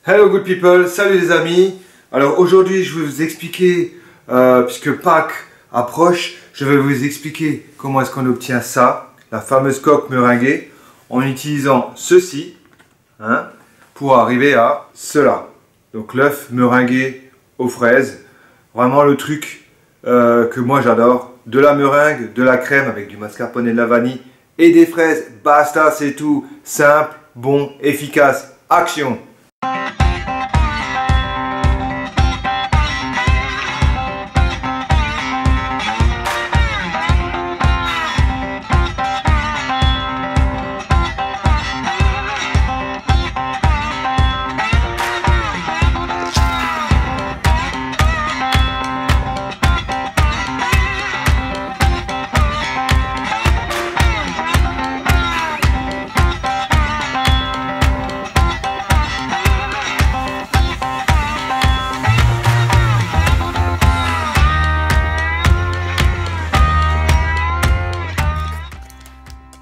Hello good people, salut les amis. Alors aujourd'hui je vais vous expliquer, puisque Pâques approche, je vais vous expliquer comment est-ce qu'on obtient ça, la fameuse coque meringuée, en utilisant ceci, pour arriver à cela. Donc l'œuf meringué aux fraises, vraiment le truc que moi j'adore. De la meringue, de la crème avec du mascarpone et de la vanille et des fraises, basta, c'est tout, simple, bon, efficace, action!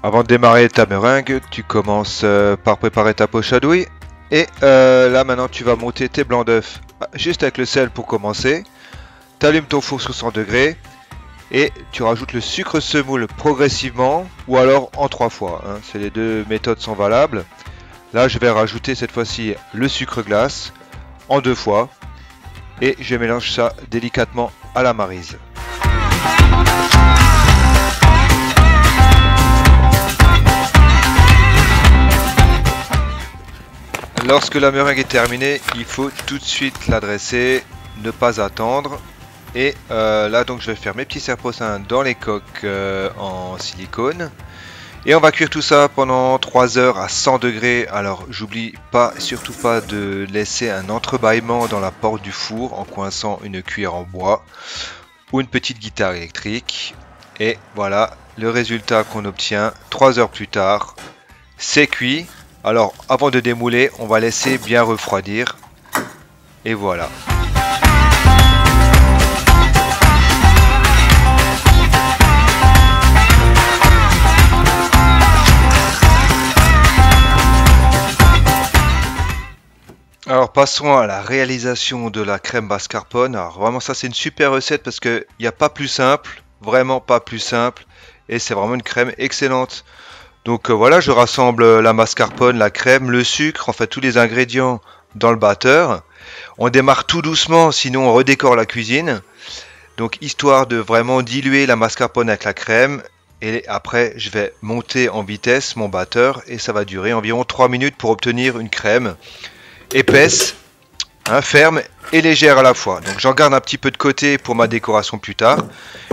Avant de démarrer ta meringue, tu commences par préparer ta poche à douille. Et là maintenant tu vas monter tes blancs d'œufs juste avec le sel pour commencer. Tu allumes ton four sur 100 degrés et tu rajoutes le sucre semoule progressivement ou alors en 3 fois. Les deux méthodes sont valables. Là je vais rajouter cette fois-ci le sucre glace en 2 fois. Et je mélange ça délicatement à la maryse. Lorsque la meringue est terminée, il faut tout de suite la dresser, ne pas attendre. Et là donc je vais faire mes petits serre-poussins dans les coques en silicone. Et on va cuire tout ça pendant 3 heures à 100 degrés. Alors j'oublie pas, surtout pas de laisser un entrebâillement dans la porte du four en coinçant une cuillère en bois ou une petite guitare électrique. Et voilà le résultat qu'on obtient 3 heures plus tard. C'est cuit. Alors avant de démouler, on va laisser bien refroidir. Et voilà. Alors passons à la réalisation de la crème mascarpone. Alors vraiment ça c'est une super recette parce qu'il n'y a pas plus simple, vraiment pas plus simple. Et c'est vraiment une crème excellente. Donc voilà, je rassemble la mascarpone, la crème, le sucre, en fait tous les ingrédients dans le batteur. On démarre tout doucement, sinon on redécore la cuisine. Donc histoire de vraiment diluer la mascarpone avec la crème. Et après je vais monter en vitesse mon batteur et ça va durer environ 3 minutes pour obtenir une crème épaisse, ferme et légère à la fois. Donc j'en garde un petit peu de côté pour ma décoration plus tard.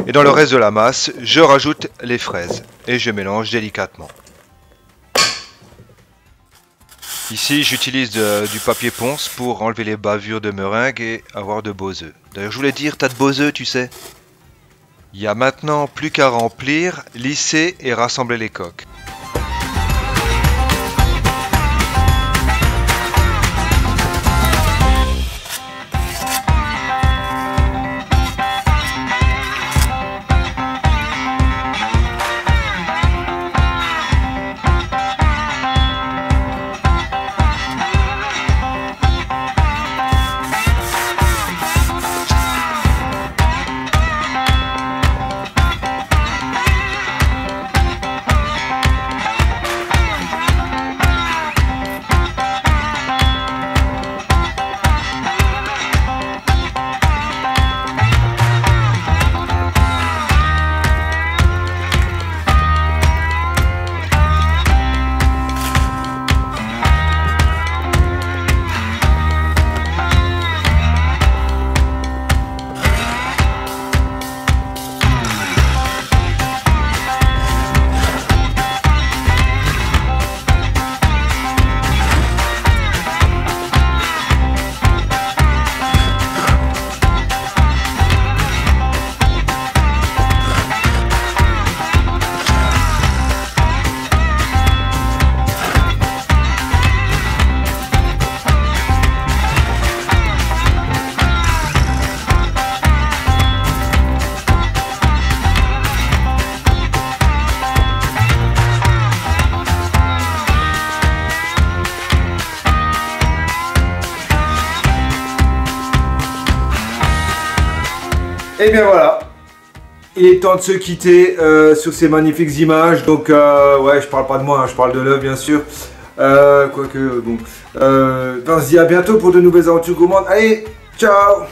Et dans le reste de la masse, je rajoute les fraises et je mélange délicatement. Ici, j'utilise du papier ponce pour enlever les bavures de meringue et avoir de beaux œufs. D'ailleurs, je voulais dire, t'as de beaux œufs, tu sais. Il y a maintenant plus qu'à remplir, lisser et rassembler les coques. Et bien voilà. Il est temps de se quitter sur ces magnifiques images. Donc, ouais, je parle pas de moi, hein, je parle de l'œuvre, bien sûr. Quoique, bon. On se dit à bientôt pour de nouvelles aventures gourmandes. Allez, ciao!